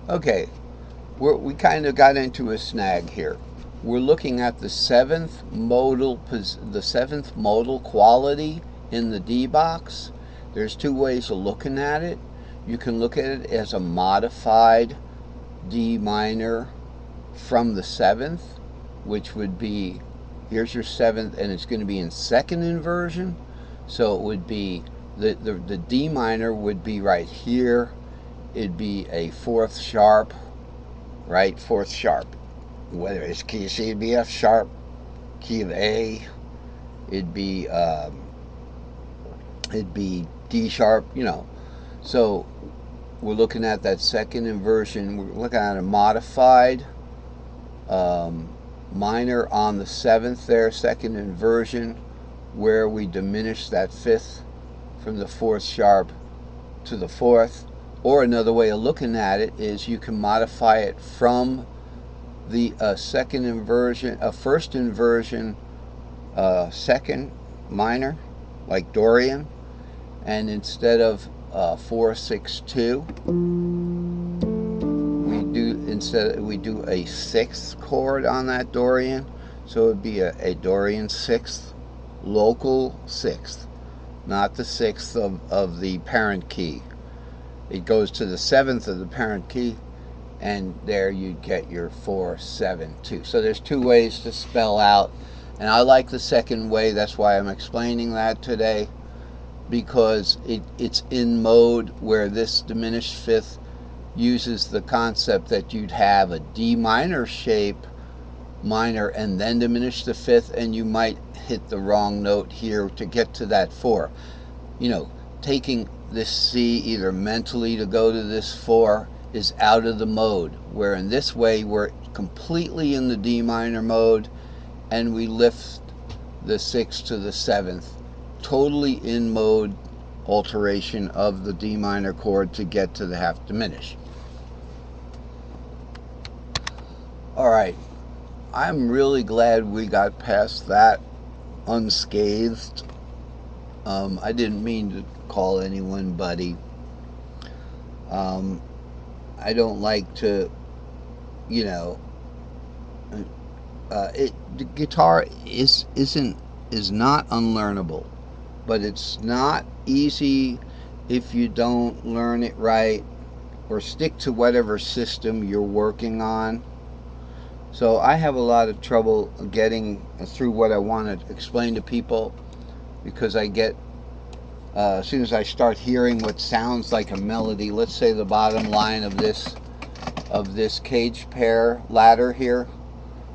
Okay, we kind of got into a snag here. We're looking at the seventh modal quality in the D box. There's two ways of looking at it. You can look at it as a modified D minor from the seventh, which would be, here's your seventh, and it's going to be in second inversion. So it would be the D minor would be right here. It'd be a fourth sharp, right? Fourth sharp. Whether it's key of C, it'd be F sharp, key of A, it'd be D sharp, So we're looking at that second inversion. We're looking at a modified minor on the seventh there, second inversion, where we diminish that fifth from the fourth sharp to the fourth. Or another way of looking at it is you can modify it from the second inversion, first inversion, second minor, like Dorian, and instead of 4-6-2, we do a sixth chord on that Dorian, so it would be a Dorian sixth, local sixth, not the sixth of the parent key. It goes to the seventh of the parent key, and there you get your 4-7-2. So there's two ways to spell out, and I like the second way. That's why I'm explaining that today, because it's in mode where this diminished fifth uses the concept that you'd have a D minor shape, minor, and then diminish the fifth, and you might hit the wrong note here to get to that 4. Taking this C either mentally to go to this 4 is out of the mode, where in this way we're completely in the D minor mode, and we lift the 6 to the 7th, totally in mode alteration of the D minor chord to get to the half diminish. Alright, I'm really glad we got past that unscathed. I didn't mean to call anyone buddy. I don't like to, the guitar is not unlearnable, but it's not easy if you don't learn it right or stick to whatever system you're working on. So I have a lot of trouble getting through what I want to explain to people, because I get, as soon as I start hearing what sounds like a melody, let's say the bottom line of this cage pair ladder here.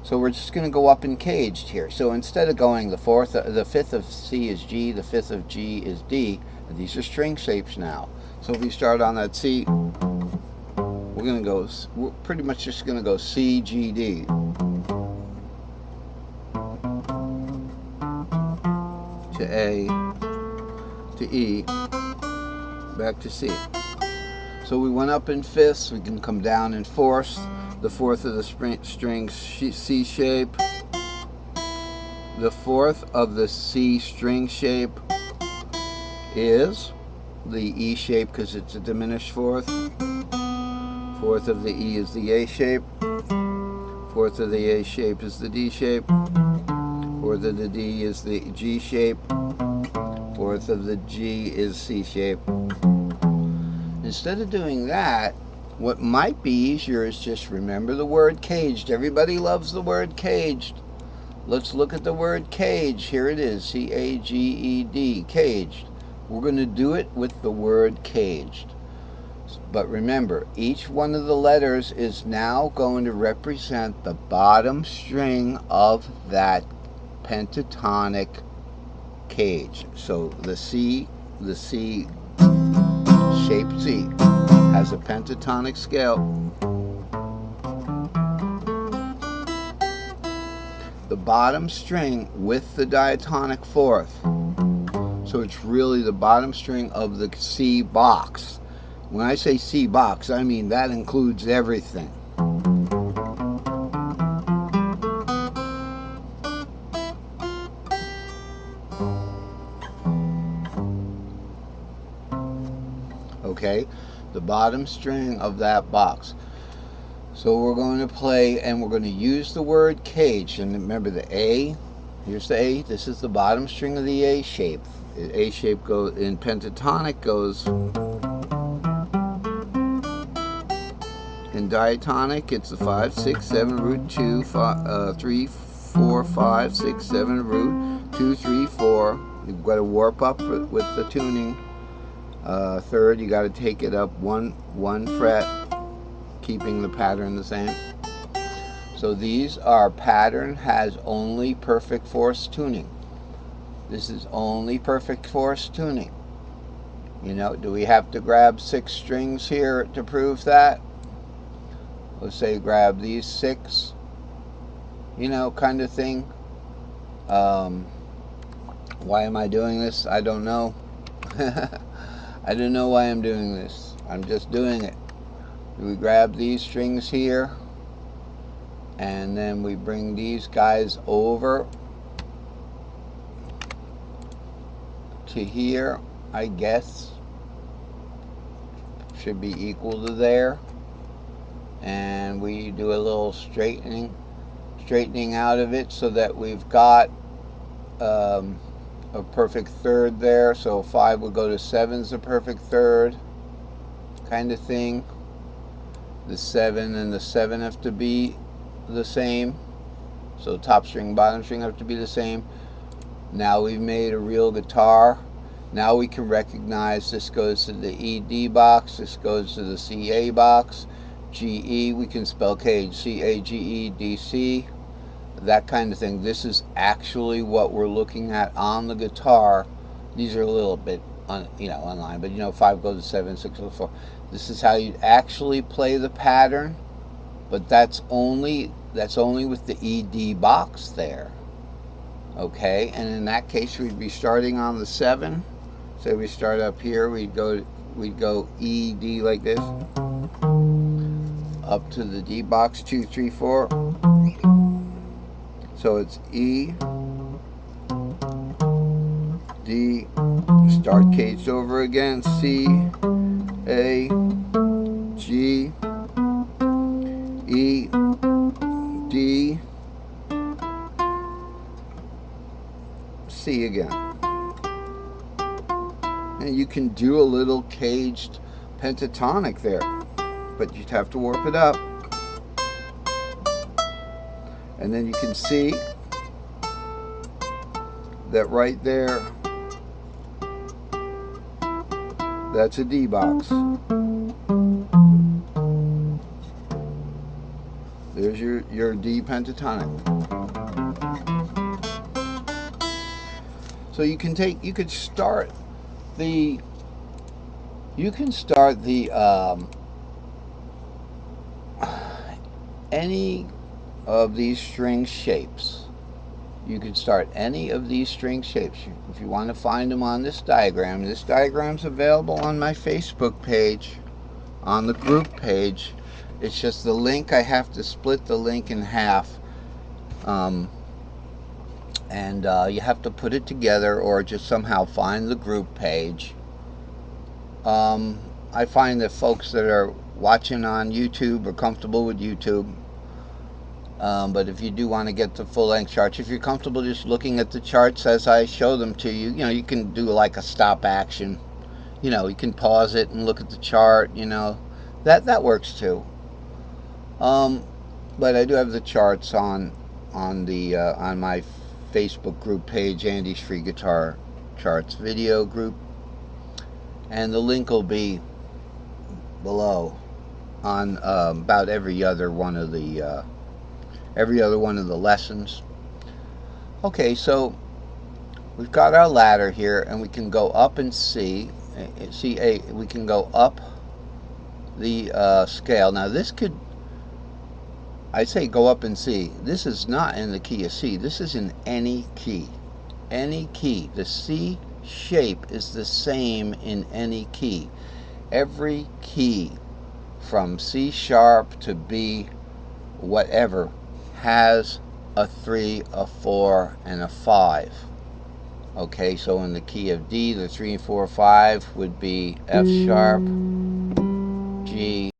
So we're just going to go up in caged here. So instead of going the fifth of C is G, the fifth of G is D, and these are string shapes now. So if we start on that C, we're pretty much just going to go C, G, D. To A, to E, back to C. So we went up in fifths, we can come down in fourths. The fourth of the string C shape. The fourth of the C string shape is the E shape because it's a diminished fourth. Fourth of the E is the A shape. Fourth of the A shape is the D shape. Fourth of the D is the G shape. Fourth of the G is C shape. Instead of doing that, what might be easier is just remember the word caged. Everybody loves the word caged. Let's look at the word cage. Here it is, C-A-G-E-D, caged. We're going to do it with the word caged. But remember, each one of the letters is now going to represent the bottom string of that pentatonic cage. So the C shaped C has a pentatonic scale. The bottom string with the diatonic fourth. So it's really the bottom string of the C box. When I say C box, I mean that includes everything. Okay? The bottom string of that box. So we're going to play, and we're going to use the word cage. And remember the A, here's the A, this is the bottom string of the A shape. The A shape goes, in pentatonic goes, in diatonic it's the 5, 6, 7 root 2, 3, 4, 5, 6, 7 root 2, 3, 4. You've got to warp up with the tuning. Third, you got to take it up one fret, keeping the pattern the same. So these are pattern has only perfect fourths tuning. This is only perfect fourths tuning. You know, do we have to grab 6 strings here to prove that? Let's say grab these 6, you know, kind of thing. Why am I doing this? I don't know. I don't know why I'm doing this. I'm just doing it. We grab these strings here, and then we bring these guys over to here, I guess. Should be equal to there. And we do a little straightening out of it so that we've got a perfect third there. So 5 would go to 7's a perfect third, kind of thing. The 7 and the 7 have to be the same. So top string, bottom string have to be the same. Now we've made a real guitar. Now we can recognize this goes to the ED box, this goes to the CA box. GE, we can spell cage, CAGEDC, that kind of thing. This is what we're looking at on the guitar. These are a little bit online, but 5 goes to 7, 6 goes to 4. This is how you actually play the pattern, but that's only with the ED box there. Okay, and in that case we'd be starting on the 7. So we start up here, we'd go ED like this, up to the D box, 2, 3, 4. So it's E, D, start caged over again, C, A, G, E, D, C again. And you can do a little caged pentatonic there, but you'd have to warp it up. And then you can see that right there, that's a D box. There's your D pentatonic. So you can start the any of these string shapes. You can start any of these string shapes. If you want to find them on this diagram, this diagram's available on my Facebook page, on the group page. It's just the link, I have to split the link in half, and you have to put it together or just somehow find the group page. I find that folks that are watching on YouTube are comfortable with YouTube. But if you do want to get the full-length charts, if you're comfortable just looking at the charts as I show them to you, you can do like a stop action. You can pause it and look at the chart, that works too. But I do have the charts on my Facebook group page, Andy's Free Guitar Charts video group, and the link will be below on about every other one of the lessons. Okay, so we've got our ladder here, and we can go up and C. We can go up the scale. Now this could, I say go up and C. This is not in the key of C. This is in any key. Any key. The C shape is the same in any key. Every key from C sharp to B, whatever, has a 3, a 4, and a 5. Okay, so in the key of D, the 3, 4, 5 would be F sharp, G,